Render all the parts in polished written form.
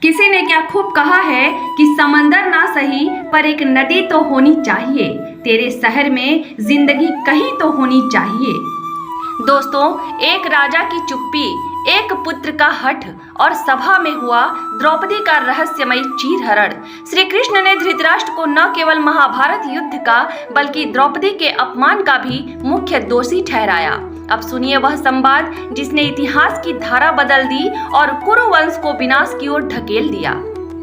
किसी ने क्या खूब कहा है कि समंदर ना सही पर एक नदी तो होनी चाहिए, तेरे शहर में जिंदगी कहीं तो होनी चाहिए। दोस्तों, एक राजा की चुप्पी, एक पुत्र का हठ और सभा में हुआ द्रौपदी का रहस्यमय चीरहरण। श्री कृष्ण ने धृतराष्ट्र को न केवल महाभारत युद्ध का बल्कि द्रौपदी के अपमान का भी मुख्य दोषी ठहराया। अब सुनिए वह संवाद जिसने इतिहास की धारा बदल दी और कुरु वंश को विनाश की ओर ढकेल दिया।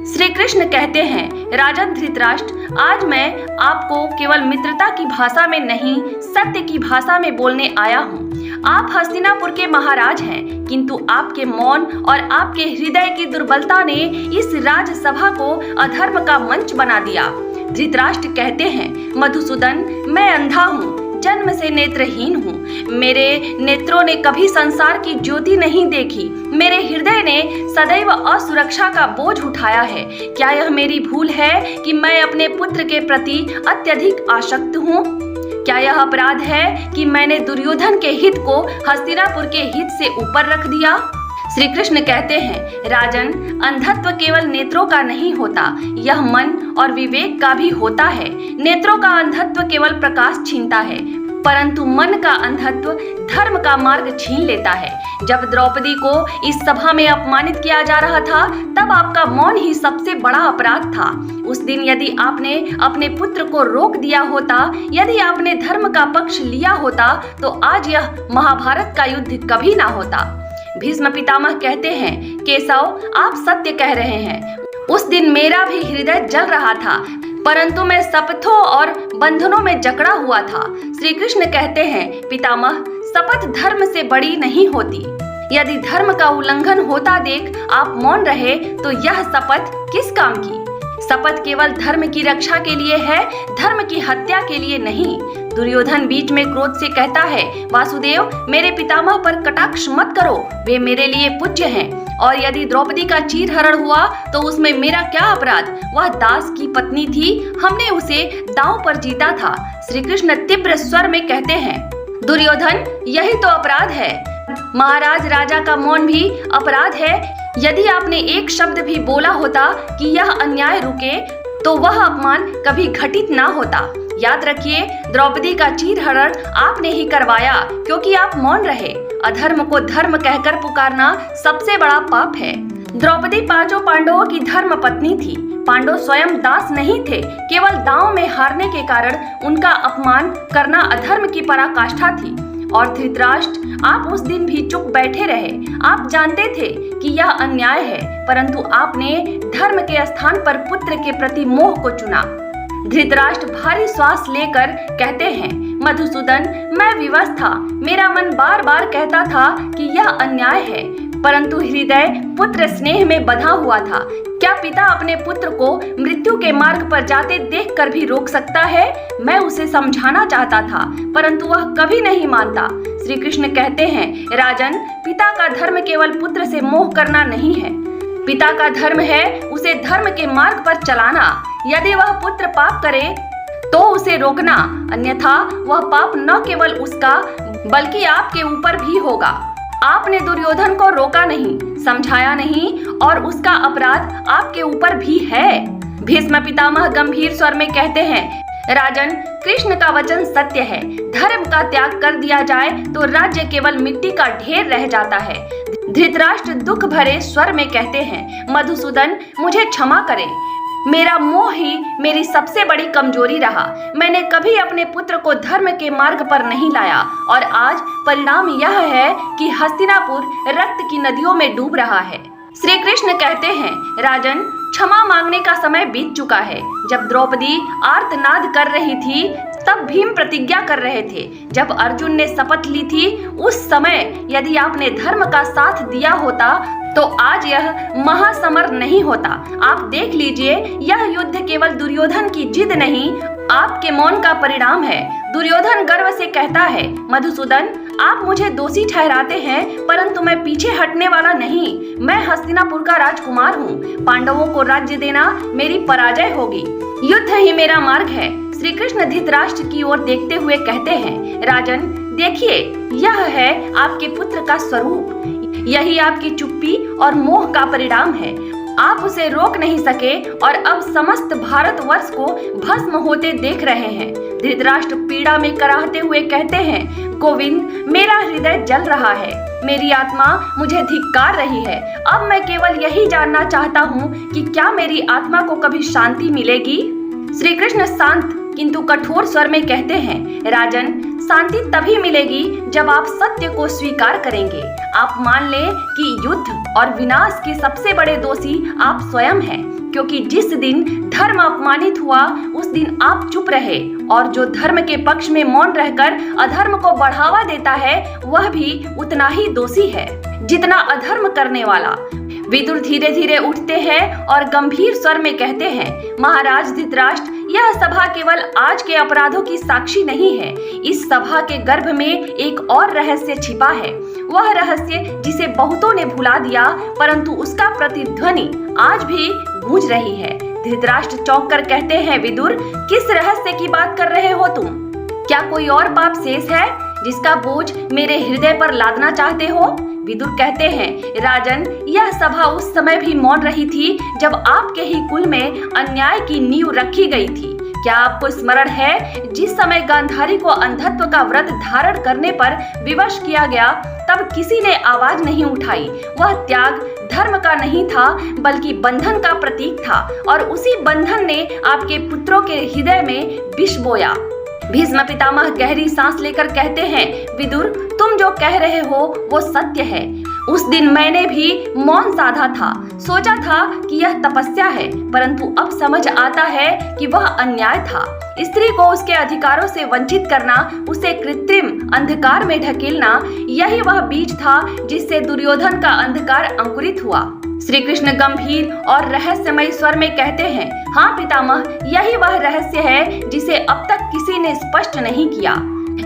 श्री कृष्ण कहते हैं, राजन धृतराष्ट्र, आज मैं आपको केवल मित्रता की भाषा में नहीं, सत्य की भाषा में बोलने आया हूँ। आप हस्तिनापुर के महाराज हैं, किंतु आपके मौन और आपके हृदय की दुर्बलता ने इस राजसभा को अधर्म का मंच बना दिया। धृतराष्ट्र कहते हैं, मधुसूदन, मैं अंधा हूँ, जन्म से नेत्रहीन हूँ। मेरे नेत्रों ने कभी संसार की ज्योति नहीं देखी। मेरे हृदय ने सदैव असुरक्षा का बोझ उठाया है। क्या यह मेरी भूल है कि मैं अपने पुत्र के प्रति अत्यधिक आसक्त हूँ? क्या यह अपराध है कि मैंने दुर्योधन के हित को हस्तिनापुर के हित से ऊपर रख दिया? श्री कृष्ण कहते हैं, राजन, अंधत्व केवल नेत्रों का नहीं होता, यह मन और विवेक का भी होता है। नेत्रों का अंधत्व केवल प्रकाश छीनता है, परंतु मन का अंधत्व धर्म का मार्ग छीन लेता है। जब द्रौपदी को इस सभा में अपमानित किया जा रहा था, तब आपका मौन ही सबसे बड़ा अपराध था। उस दिन यदि आपने अपने पुत्र को रोक दिया होता, यदि आपने धर्म का पक्ष लिया होता, तो आज यह महाभारत का युद्ध कभी ना होता। भीष्म पितामह कहते हैं, केशव, आप सत्य कह रहे हैं। उस दिन मेरा भी हृदय जल रहा था, परंतु मैं शपथों और बंधनों में जकड़ा हुआ था। श्री कृष्ण कहते हैं, पितामह, शपथ धर्म से बड़ी नहीं होती। यदि धर्म का उल्लंघन होता देख आप मौन रहे, तो यह शपथ किस काम की? शपथ केवल धर्म की रक्षा के लिए है, धर्म की हत्या के लिए नहीं। दुर्योधन बीच में क्रोध से कहता है, वासुदेव, मेरे पितामह पर कटाक्ष मत करो, वे मेरे लिए पूज्य हैं। और यदि द्रौपदी का चीरहरण हुआ तो उसमें मेरा क्या अपराध? वह दास की पत्नी थी, हमने उसे दांव पर जीता था। श्री कृष्ण तीव्र स्वर में कहते हैं, दुर्योधन, यही तो अपराध है। महाराज, राजा का मौन भी अपराध है। यदि आपने एक शब्द भी बोला होता कि यह अन्याय रुके, तो वह अपमान कभी घटित ना होता। याद रखिए, द्रौपदी का चीरहरण आपने ही करवाया, क्योंकि आप मौन रहे। अधर्म को धर्म कहकर पुकारना सबसे बड़ा पाप है। द्रौपदी पांचों पांडवों की धर्म पत्नी थी। पांडव स्वयं दास नहीं थे, केवल दांव में हारने के कारण उनका अपमान करना अधर्म की पराकाष्ठा थी। और धृतराष्ट्र, आप उस दिन भी चुप बैठे रहे। आप जानते थे कि यह अन्याय है, परंतु आपने धर्म के स्थान पर पुत्र के प्रति मोह को चुना। धृतराष्ट्र भारी श्वास लेकर कहते हैं, मधुसूदन, मैं विवश था। मेरा मन बार बार कहता था कि यह अन्याय है, परंतु हृदय पुत्र स्नेह में बंधा हुआ था। क्या पिता अपने पुत्र को मृत्यु के मार्ग पर जाते देखकर भी रोक सकता है? मैं उसे समझाना चाहता था, परंतु वह कभी नहीं मानता। श्री कृष्ण कहते हैं, राजन, पिता का धर्म केवल पुत्र से मोह करना नहीं है। पिता का धर्म है उसे धर्म के मार्ग पर चलाना। यदि वह पुत्र पाप करे तो उसे रोकना, अन्यथा वह पाप न केवल उसका बल्कि आपके ऊपर भी होगा। आपने दुर्योधन को रोका नहीं, समझाया नहीं, और उसका अपराध आपके ऊपर भी है। भीष्म पितामह गंभीर स्वर में कहते हैं, राजन, कृष्ण का वचन सत्य है। धर्म का त्याग कर दिया जाए तो राज्य केवल मिट्टी का ढेर रह जाता है। धृतराष्ट्र दुख भरे स्वर में कहते हैं, मधुसूदन, मुझे क्षमा करें। मेरा मोह ही मेरी सबसे बड़ी कमजोरी रहा। मैंने कभी अपने पुत्र को धर्म के मार्ग पर नहीं लाया, और आज परिणाम यह है कि हस्तिनापुर रक्त की नदियों में डूब रहा है। श्री कृष्ण कहते हैं, राजन, क्षमा मांगने का समय बीत चुका है। जब द्रौपदी आर्तनाद कर रही थी, तब भीम प्रतिज्ञा कर रहे थे। जब अर्जुन ने शपथ ली थी, उस समय यदि आपने धर्म का साथ दिया होता तो आज यह महासमर नहीं होता। आप देख लीजिए, यह युद्ध केवल दुर्योधन की जिद नहीं, आपके मौन का परिणाम है। दुर्योधन गर्व से कहता है, मधुसूदन, आप मुझे दोषी ठहराते हैं, परंतु मैं पीछे हटने वाला नहीं। मैं हस्तिनापुर का राजकुमार हूँ। पांडवों को राज्य देना मेरी पराजय होगी। युद्ध ही मेरा मार्ग है। श्री कृष्ण धृतराष्ट्र की ओर देखते हुए कहते हैं, राजन, देखिए, यह है आपके पुत्र का स्वरूप। यही आपकी चुप्पी और मोह का परिणाम है। आप उसे रोक नहीं सके और अब समस्त भारतवर्ष को भस्म होते देख रहे हैं। धृतराष्ट्र पीड़ा में कराहते हुए कहते हैं, गोविंद, मेरा हृदय जल रहा है, मेरी आत्मा मुझे धिक्कार रही है। अब मैं केवल यही जानना चाहता हूँ कि क्या मेरी आत्मा को कभी शांति मिलेगी? श्री कृष्ण शांत किंतु कठोर स्वर में कहते हैं, राजन, शांति तभी मिलेगी जब आप सत्य को स्वीकार करेंगे। आप मान लें कि युद्ध और विनाश के सबसे बड़े दोषी आप स्वयं हैं, क्योंकि जिस दिन धर्म अपमानित हुआ उस दिन आप चुप रहे, और जो धर्म के पक्ष में मौन रहकर अधर्म को बढ़ावा देता है वह भी उतना ही दोषी है जितना अधर्म करने वाला। विदुर धीरे धीरे उठते हैं और गंभीर स्वर में कहते हैं, महाराज धृतराष्ट्र, यह सभा केवल आज के अपराधों की साक्षी नहीं है। इस सभा के गर्भ में एक और रहस्य छिपा है, वह रहस्य जिसे बहुतों ने भुला दिया, परंतु उसका प्रतिध्वनि आज भी गूंज रही है। धृतराष्ट्र चौंक कर कहते हैं, विदुर, किस रहस्य की बात कर रहे हो तुम? क्या कोई और पाप शेष है जिसका बोझ मेरे हृदय पर लादना चाहते हो? विदुर कहते हैं, राजन, यह सभा उस समय भी मौन रही थी जब आपके ही कुल में अन्याय की नींव रखी गई थी। क्या आपको स्मरण है जिस समय गांधारी को अंधत्व का व्रत धारण करने पर विवश किया गया, तब किसी ने आवाज नहीं उठाई। वह त्याग धर्म का नहीं था बल्कि बंधन का प्रतीक था, और उसी बंधन ने आपके पुत्रों के हृदय में विष बोया। भीष्म पितामह गहरी सांस लेकर कहते हैं, विदुर, तुम जो कह रहे हो वो सत्य है। उस दिन मैंने भी मौन साधा था, सोचा था कि यह तपस्या है, परंतु अब समझ आता है कि वह अन्याय था। स्त्री को उसके अधिकारों से वंचित करना, उसे कृत्रिम अंधकार में ढकेलना, यही वह बीज था जिससे दुर्योधन का अंधकार अंकुरित हुआ। श्री कृष्ण गंभीर और रहस्यमय स्वर में कहते हैं, हाँ पितामह, यही वह रहस्य है जिसे अब तक किसी ने स्पष्ट नहीं किया।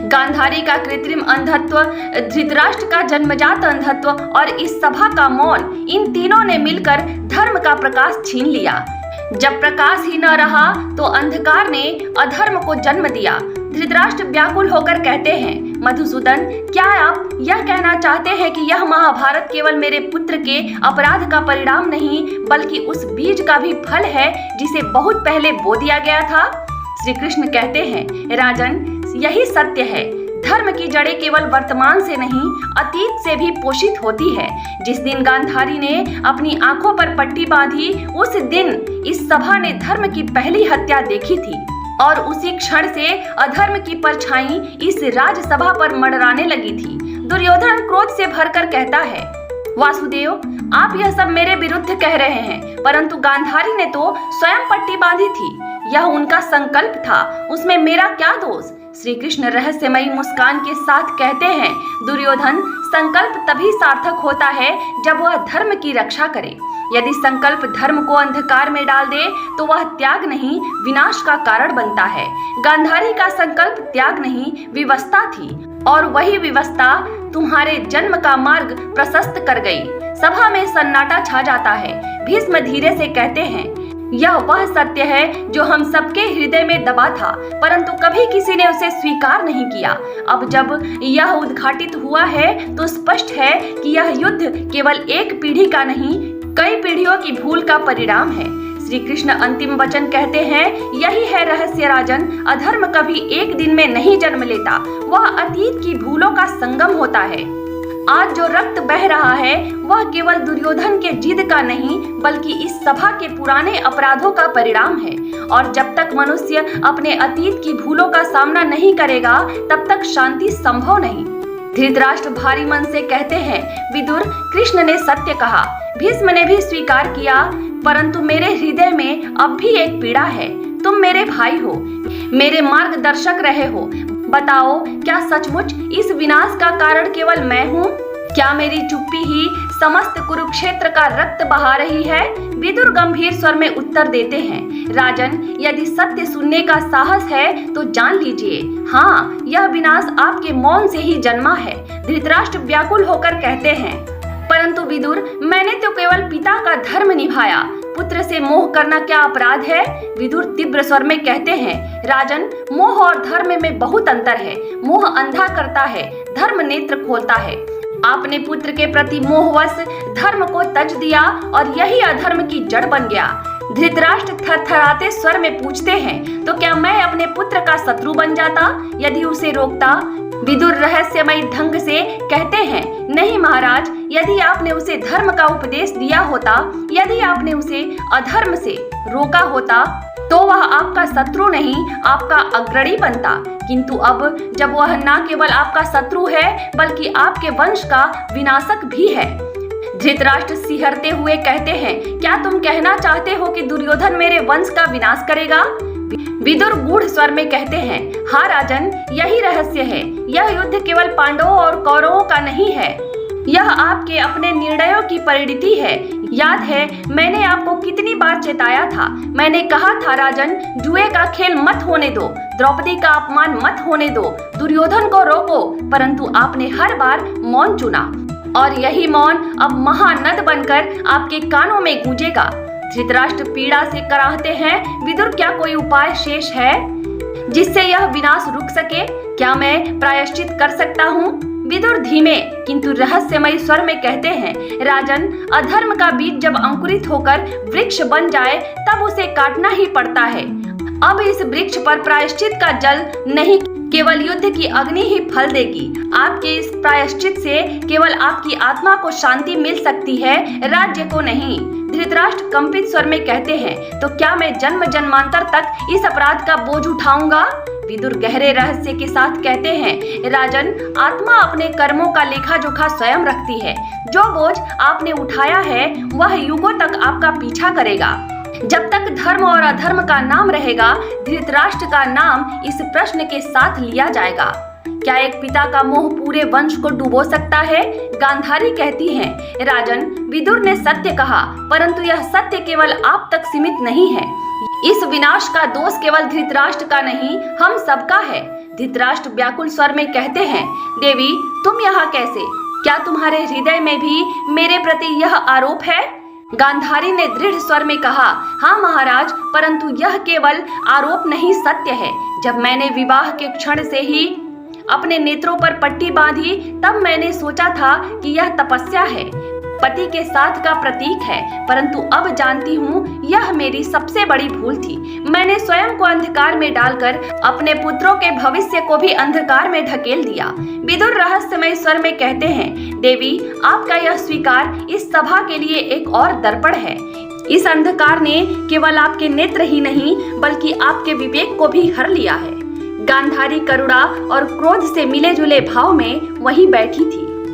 गांधारी का कृत्रिम अंधत्व, धृतराष्ट्र का जन्मजात अंधत्व और इस सभा का मौन, इन तीनों ने मिलकर धर्म का प्रकाश छीन लिया। जब प्रकाश ही न रहा तो अंधकार ने अधर्म को जन्म दिया। धृतराष्ट्र व्याकुल होकर कहते हैं, मधुसूदन, क्या आप यह कहना चाहते हैं कि यह महाभारत केवल मेरे पुत्र के अपराध का परिणाम नहीं बल्कि उस बीज का भी फल है जिसे बहुत पहले बो दिया गया था? श्री कृष्ण कहते हैं, राजन, यही सत्य है। धर्म की जड़ें केवल वर्तमान से नहीं अतीत से भी पोषित होती है। जिस दिन गांधारी ने अपनी आंखों पर पट्टी बांधी, उस दिन इस सभा ने धर्म की पहली हत्या देखी थी, और उसी क्षण से अधर्म की परछाई इस राजसभा पर मंडराने लगी थी। दुर्योधन क्रोध से भरकर कहता है, वासुदेव, आप यह सब मेरे विरुद्ध कह रहे हैं, परंतु गांधारी ने तो स्वयं पट्टी बांधी थी। यह उनका संकल्प था, उसमें मेरा क्या दोष? श्री कृष्ण रहस्यमयी मुस्कान के साथ कहते हैं, दुर्योधन, संकल्प तभी सार्थक होता है जब वह धर्म की रक्षा करे। यदि संकल्प धर्म को अंधकार में डाल दे तो वह त्याग नहीं, विनाश का कारण बनता है। गांधारी का संकल्प त्याग नहीं, विवशता थी, और वही विवशता तुम्हारे जन्म का मार्ग प्रशस्त कर गई। सभा में सन्नाटा छा जाता है। भीष्म धीरे से कहते हैं, यह वह सत्य है जो हम सबके हृदय में दबा था, परंतु कभी किसी ने उसे स्वीकार नहीं किया। अब जब यह उद्घाटित हुआ है तो स्पष्ट है कि यह युद्ध केवल एक पीढ़ी का नहीं, कई पीढ़ियों की भूल का परिणाम है। श्री कृष्ण अंतिम वचन कहते हैं, यही है रहस्य राजन। अधर्म कभी एक दिन में नहीं जन्म लेता, वह अतीत की भूलों का संगम होता है। आज जो रक्त बह रहा है वह केवल दुर्योधन के जिद का नहीं बल्कि इस सभा के पुराने अपराधों का परिणाम है, और जब तक मनुष्य अपने अतीत की भूलों का सामना नहीं करेगा तब तक शांति संभव नहीं। धृतराष्ट्र भारी मन से कहते हैं, विदुर, कृष्ण ने सत्य कहा, भीष्म ने भी स्वीकार किया, परंतु मेरे हृदय में अब भी एक पीड़ा है। तुम मेरे भाई हो, मेरे मार्गदर्शक रहे हो। बताओ, क्या सचमुच इस विनाश का कारण केवल मैं हूँ? क्या मेरी चुप्पी ही समस्त कुरुक्षेत्र का रक्त बहा रही है? विदुर गंभीर स्वर में उत्तर देते हैं, राजन, यदि सत्य सुनने का साहस है तो जान लीजिए, हाँ, यह विनाश आपके मौन से ही जन्मा है। धृतराष्ट्र व्याकुल होकर कहते हैं, परंतु विदुर, मैंने तो केवल पिता का धर्म निभाया, पुत्र से मोह करना क्या अपराध है? विदुर तीव्र स्वर में कहते हैं, राजन, मोह और धर्म में बहुत अंतर है। मोह अंधा करता है, धर्म नेत्र खोलता है। आपने पुत्र के प्रति मोहवश धर्म को तज दिया और यही अधर्म की जड़ बन गया। धृतराष्ट्र थरथराते स्वर में पूछते हैं, तो क्या मैं अपने पुत्र का शत्रु बन जाता यदि उसे रोकता? विदुर रहस्यमय ढंग से कहते हैं, नहीं महाराज, यदि आपने उसे धर्म का उपदेश दिया होता, यदि आपने उसे अधर्म से रोका होता, तो वह आपका शत्रु नहीं, आपका अग्रणी बनता। किंतु अब जब वह न केवल आपका शत्रु है बल्कि आपके वंश का विनाशक भी है। धृतराष्ट्र सिहरते हुए कहते हैं, क्या तुम कहना चाहते हो कि दुर्योधन मेरे वंश का विनाश करेगा? विदुर गूढ़ स्वर में कहते हैं, हाँ राजन, यही रहस्य है। यह युद्ध केवल पांडवों और कौरवों का नहीं है, यह आपके अपने निर्णयों की परिणति है। याद है मैंने आपको कितनी बार चेताया था। मैंने कहा था राजन, जुए का खेल मत होने दो, द्रौपदी का अपमान मत होने दो, दुर्योधन को रोको, परंतु आपने हर बार मौन चुना और यही मौन अब महानद बनकर आपके कानों में गूंजेगा। धृतराष्ट्र पीड़ा से कराहते हैं, विदुर क्या कोई उपाय शेष है जिससे यह विनाश रुक सके? क्या मैं प्रायश्चित कर सकता हूँ? विदुर धीमे किंतु रहस्यमय स्वर में कहते हैं, राजन, अधर्म का बीज जब अंकुरित होकर वृक्ष बन जाए तब उसे काटना ही पड़ता है। अब इस वृक्ष पर प्रायश्चित का जल नहीं, केवल युद्ध की अग्नि ही फल देगी। आपके इस प्रायश्चित से केवल आपकी आत्मा को शांति मिल सकती है, राज्य को नहीं। धृतराष्ट्र कंपित स्वर में कहते हैं, तो क्या मैं जन्म जन्मांतर तक इस अपराध का बोझ उठाऊंगा? विदुर गहरे रहस्य के साथ कहते हैं, राजन, आत्मा अपने कर्मों का लेखा जोखा स्वयं रखती है। जो बोझ आपने उठाया है वह युगों तक आपका पीछा करेगा। जब तक धर्म और अधर्म का नाम रहेगा, धृतराष्ट्र का नाम इस प्रश्न के साथ लिया जाएगा। क्या एक पिता का मोह पूरे वंश को डुबो सकता है? गांधारी कहती है, राजन, विदुर ने सत्य कहा, परंतु यह सत्य केवल आप तक सीमित नहीं है। इस विनाश का दोष केवल धृतराष्ट्र का नहीं, हम सबका है। धृतराष्ट्र व्याकुल स्वर में कहते हैं, देवी, तुम यहाँ कैसे? क्या तुम्हारे हृदय में भी मेरे प्रति यह आरोप है? गांधारी ने दृढ़ स्वर में कहा, हाँ महाराज, परंतु यह केवल आरोप नहीं, सत्य है। जब मैंने विवाह के क्षण से ही अपने नेत्रों पर पट्टी बांधी, तब मैंने सोचा था कि यह तपस्या है, पति के साथ का प्रतीक है, परंतु अब जानती हूँ यह मेरी सबसे बड़ी भूल थी। मैंने स्वयं को अंधकार में डालकर अपने पुत्रों के भविष्य को भी अंधकार में ढकेल दिया। विदुर रहस्यमय स्वर में कहते हैं, देवी, आपका यह स्वीकार इस सभा के लिए एक और दर्पण है। इस अंधकार ने केवल आपके नेत्र ही नहीं बल्कि आपके विवेक को भी हर लिया है। गांधारी करुणा और क्रोध से मिले जुले भाव में वहीं बैठी थी।